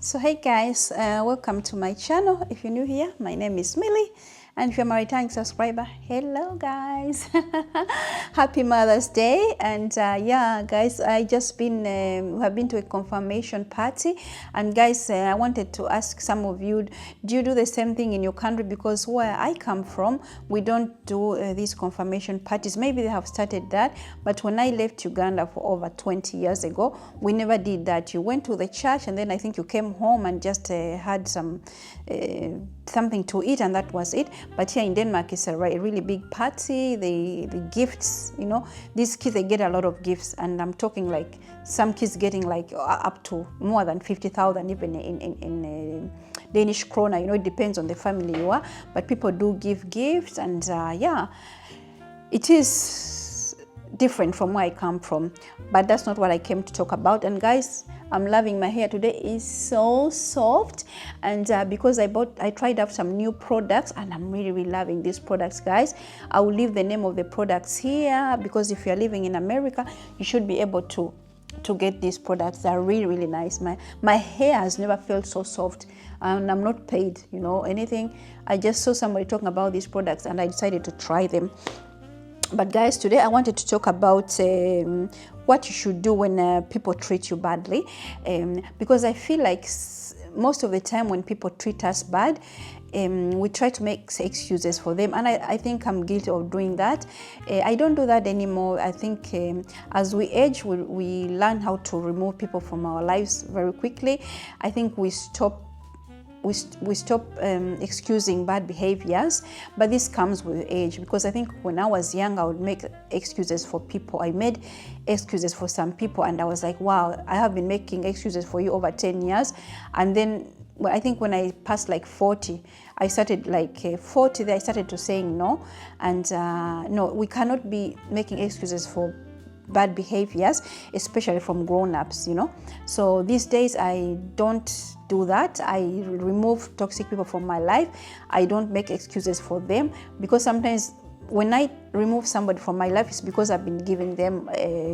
So hey guys, welcome to my channel. If you're new here, my name is Millie, and if you're my returning subscriber, hello guys. Happy Mother's Day. And yeah guys, I just been have been to a confirmation party, and guys, I wanted to ask some of you, do you do the same thing in your country? Because where I come from, we don't do these confirmation parties. Maybe they have started that, but when I left Uganda for over 20 years ago, we never did that. You went to the church and then I think you came home and just had some something to eat, and that was it. But here in Denmark, it's a really big party. The gifts, you know, these kids, they get a lot of gifts, and I'm talking like some kids getting like up to more than 50,000 even in Danish krona. You know, it depends on the family you are, but people do give gifts, and yeah, it is different from where I come from, but that's not what I came to talk about. And guys, I'm loving my hair today. It's so soft, and because I tried out some new products, and I'm really loving these products, guys. I will leave the name of the products here, because if you're living in America, you should be able to get these products. They're really nice. My hair has never felt so soft, and I'm not paid, you know, anything. I just saw somebody talking about these products and I decided to try them. But guys, today I wanted to talk about what you should do when people treat you badly, because I feel like most of the time when people treat us bad, we try to make excuses for them, and I think I'm guilty of doing that. I don't do that anymore. I think as we age, we learn how to remove people from our lives very quickly. I think we stop excusing bad behaviors, but this comes with age, because I think when I was young, I would make excuses for people. I made excuses for some people, and I was like, wow, I have been making excuses for you over 10 years. And then I think when I passed like 40, I started like 40 there, I started to saying no. And no, we cannot be making excuses for bad behaviors, especially from grown-ups, you know. So these days I don't do that. I remove toxic people from my life. I don't make excuses for them, because sometimes when I remove somebody from my life, it's because I've been giving them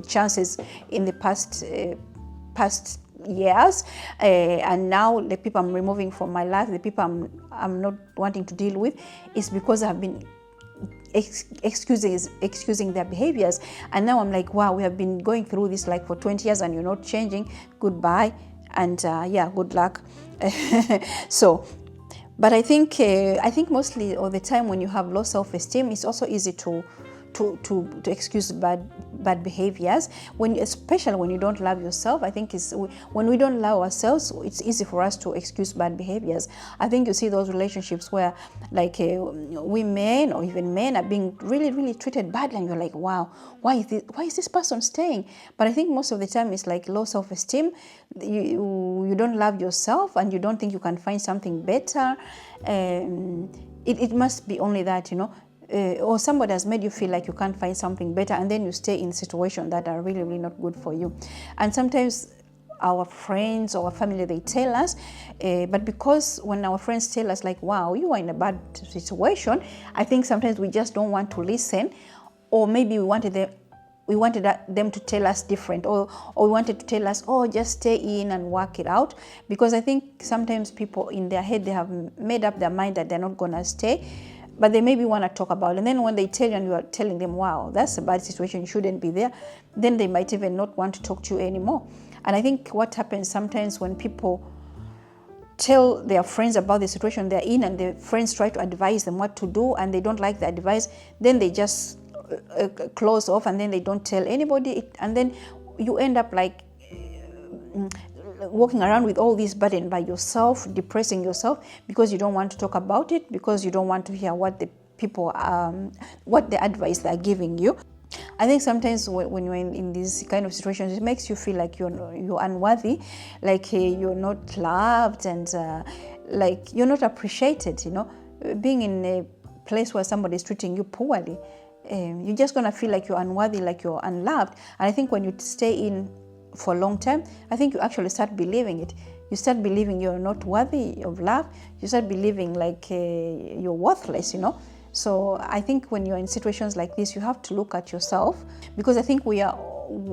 chances in the past years, and now the people I'm removing from my life, the people I'm not wanting to deal with, is because I've been excusing their behaviors. And now I'm like, wow, we have been going through this like for 20 years and you're not changing. Goodbye, and yeah, good luck. So, but I think mostly all the time when you have low self-esteem, it's also easy to excuse bad behaviors, especially when you don't love yourself. I think when we don't love ourselves, it's easy for us to excuse bad behaviors. I think you see those relationships where like women or even men are being really treated badly, and you're like, wow, why is this person staying? But I think most of the time it's like low self-esteem. You don't love yourself, and you don't think you can find something better. It must be only that, you know. Or somebody has made you feel like you can't find something better, and then you stay in situations that are really not good for you. And sometimes our friends or our family, they tell us, but because when our friends tell us like, wow, you are in a bad situation, I think sometimes we just don't want to listen, or maybe we wanted them to tell us different, or we wanted to tell us, oh, just stay in and work it out. Because I think sometimes people in their head, they have made up their mind that they're not gonna stay, but they maybe want to talk about it. And then when they tell you and you are telling them, wow, that's a bad situation, you shouldn't be there, then they might even not want to talk to you anymore. And I think what happens sometimes when people tell their friends about the situation they're in, and their friends try to advise them what to do, and they don't like the advice, then they just close off, and then they don't tell anybody. And then you end up like walking around with all this burden by yourself, depressing yourself, because you don't want to talk about it, because you don't want to hear what the people what the advice they're giving you. I think sometimes when you're in these kind of situations, it makes you feel like you're unworthy, like you're not loved, and like you're not appreciated, you know. Being in a place where somebody is treating you poorly, you're just gonna feel like you're unworthy, like you're unloved. And I think when you stay in for a long time, I think you actually start believing it. You start believing you're not worthy of love. You start believing like you're worthless, you know. So I think when you're in situations like this, you have to look at yourself, because I think we are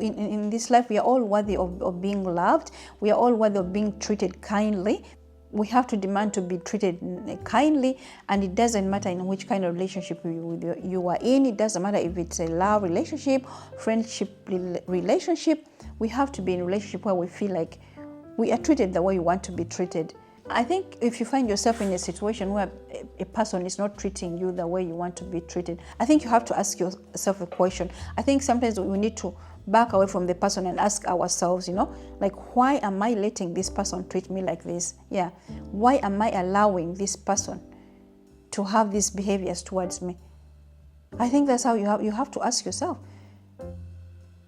in this life, we are all worthy of being loved. We are all worthy of being treated kindly. We have to demand to be treated kindly, and it doesn't matter in which kind of relationship you are in. It doesn't matter if it's a love relationship, friendship relationship. We have to be in a relationship where we feel like we are treated the way you want to be treated. I think if you find yourself in a situation where a person is not treating you the way you want to be treated, I think you have to ask yourself a question. I think sometimes we need to back away from the person and ask ourselves, like, why am I letting this person treat me like this? Yeah. Why am I allowing this person to have these behaviors towards me? I think that's how you have to ask yourself.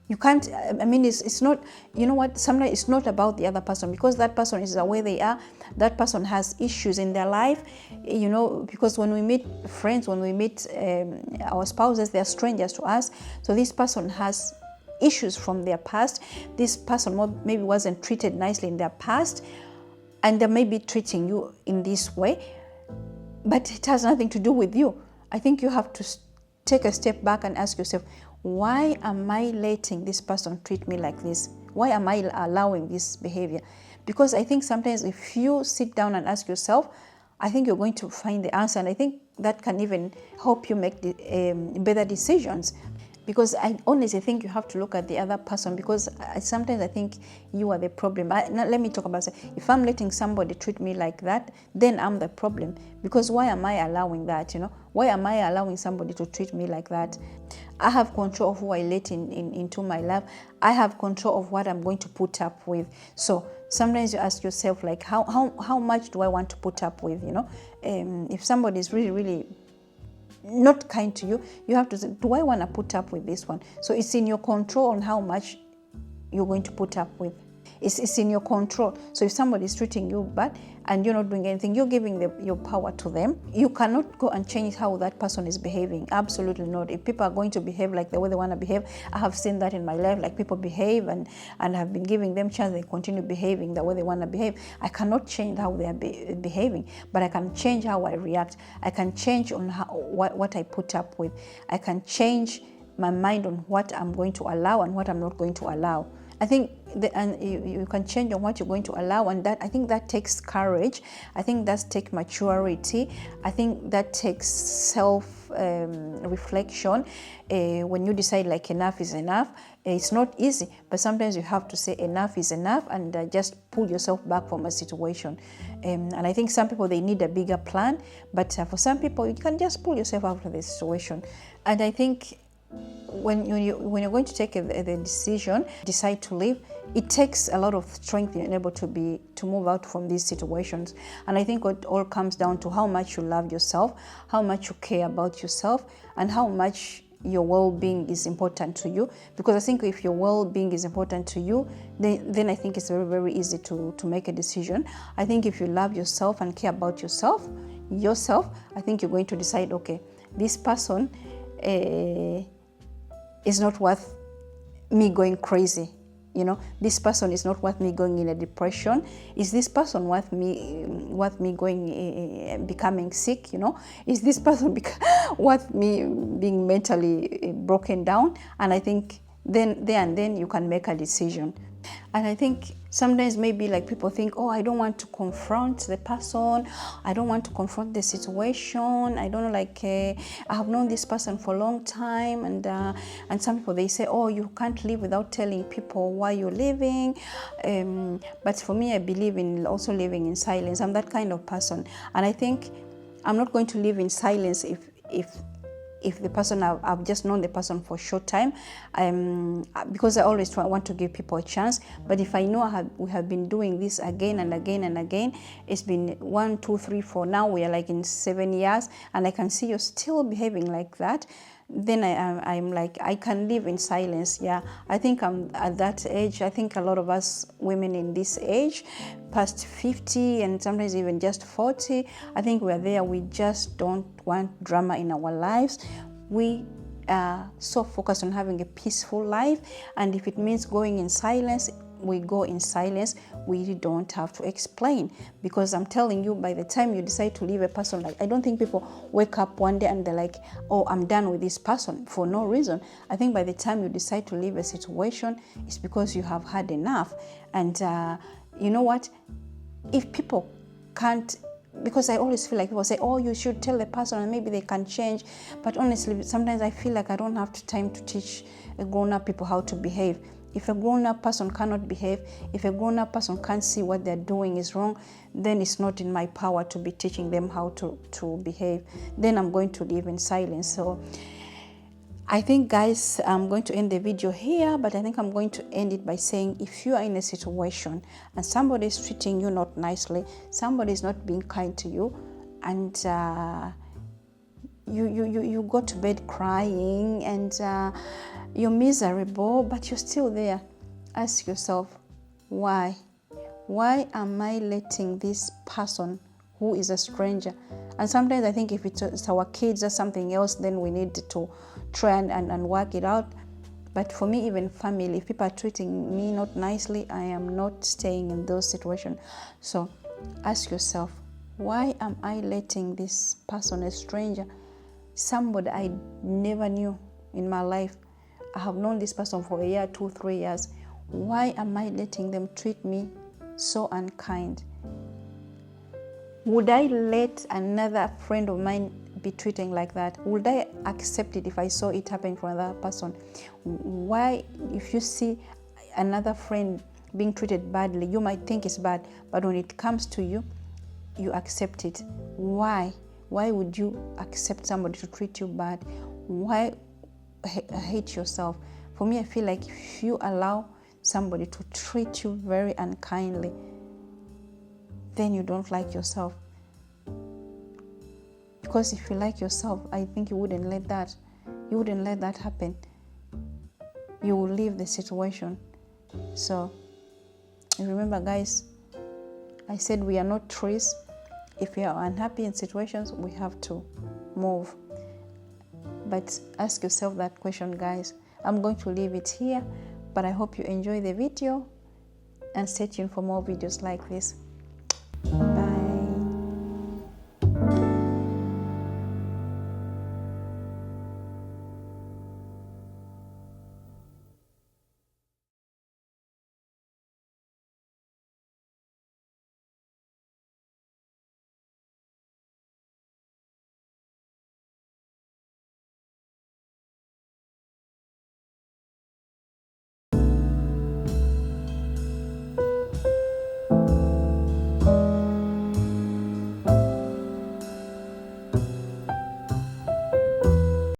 You can't, it's not, sometimes it's not about the other person, because that person is the way they are. That person has issues in their life, because when we meet friends, when we meet our spouses, they're strangers to us. So this person has issues from their past. This person maybe wasn't treated nicely in their past, and they may be treating you in this way, but it has nothing to do with you. I think you have to take a step back and ask yourself, why am I letting this person treat me like this? Why am I allowing this behavior? Because I think sometimes if you sit down and ask yourself, I think you're going to find the answer, and I think that can even help you make better decisions. Because I honestly think you have to look at the other person, because sometimes I think you are the problem. Let me talk about it. If I'm letting somebody treat me like that, then I'm the problem. Because why am I allowing that? Why am I allowing somebody to treat me like that? I have control of who I let into my life. I have control of what I'm going to put up with. So sometimes you ask yourself, like, how much do I want to put up with? If somebody is really, really not kind to you, you have to say, do I want to put up with this one? So it's in your control on how much you're going to put up with. It's in your control. So if somebody is treating you bad and you're not doing anything, you're giving your power to them. You cannot go and change how that person is behaving. Absolutely not. If people are going to behave like the way they want to behave, I have seen that in my life. Like, people behave and have been giving them chance, they continue behaving the way they want to behave. I cannot change how they are behaving, but I can change how I react. I can change on what I put up with. I can change my mind on what I'm going to allow and what I'm not going to allow. I think you can change on what you're going to allow, and I think that takes courage. I think that takes maturity. I think that takes self-reflection. When you decide, like, enough is enough, it's not easy, but sometimes you have to say enough is enough and just pull yourself back from a situation. And I think some people, they need a bigger plan, but for some people, you can just pull yourself out of the situation. And I think when you're going to take the decision, decide to leave, it takes a lot of strength in able to move out from these situations. And I think it all comes down to how much you love yourself, how much you care about yourself, and how much your well-being is important to you. Because I think if your well-being is important to you, then I think it's very, very easy to make a decision. I think if you love yourself and care about yourself, I think you're going to decide, okay, this person is not worth me going crazy. This person is not worth me going in a depression. Is this person worth me going becoming sick? Is this person worth me being mentally broken down? And I think then you can make a decision. And I think sometimes maybe, like, people think, oh, I don't want to confront the person, I don't want to confront the situation, I don't know, like, I have known this person for a long time, and some people, they say, oh, you can't live without telling people why you're leaving. But for me, I believe in also living in silence. I'm that kind of person, and I think I'm not going to live in silence if the person, I've just known the person for a short time, because I always want to give people a chance. But if I know we have been doing this again and again and again, it's been 1, 2, 3, 4, now we are like in 7 years, and I can see you're still behaving like that, then I'm like, I can live in silence. Yeah, I think I'm at that age. I think a lot of us women in this age, past 50 and sometimes even just 40, I think we're there. We just don't want drama in our lives. We are so focused on having a peaceful life, and if it means going in silence, we go in silence, we don't have to explain. Because I'm telling you, by the time you decide to leave a person, like, I don't think people wake up one day and they're like, oh, I'm done with this person for no reason. I think by the time you decide to leave a situation, it's because you have had enough. And you know what? If people can't, because I always feel like people say, oh, you should tell the person and maybe they can change. But honestly, sometimes I feel like I don't have time to teach grown-up people how to behave. If a grown-up person cannot behave, if a grown-up person can't see what they're doing is wrong, then it's not in my power to be teaching them how to behave. Then I'm going to live in silence. So I think, guys, I'm going to end the video here, but I think I'm going to end it by saying, if you are in a situation and somebody is treating you not nicely, somebody is not being kind to you, and you go to bed crying and you're miserable, but you're still there, ask yourself, why? Why am I letting this person who is a stranger? And sometimes I think if it's our kids or something else, then we need to try and work it out. But for me, even family, if people are treating me not nicely, I am not staying in those situations. So ask yourself, why am I letting this person, a stranger, somebody I never knew in my life, I have known this person for a year, 2, 3 years, why am I letting them treat me so unkind? Would I let another friend of mine be treating like that? Would I accept it if I saw it happen for another person? Why, if you see another friend being treated badly, you might think it's bad, but when it comes to you, you accept it. Why? Why would you accept somebody to treat you bad? Why hate yourself? For me, I feel like if you allow somebody to treat you very unkindly, then you don't like yourself. Because if you like yourself, I think you wouldn't let that happen. You will leave the situation. So remember, guys, I said we are not trees. If we are unhappy in situations, we have to move. But ask yourself that question, guys. I'm going to leave it here, but I hope you enjoy the video and stay tuned for more videos like this.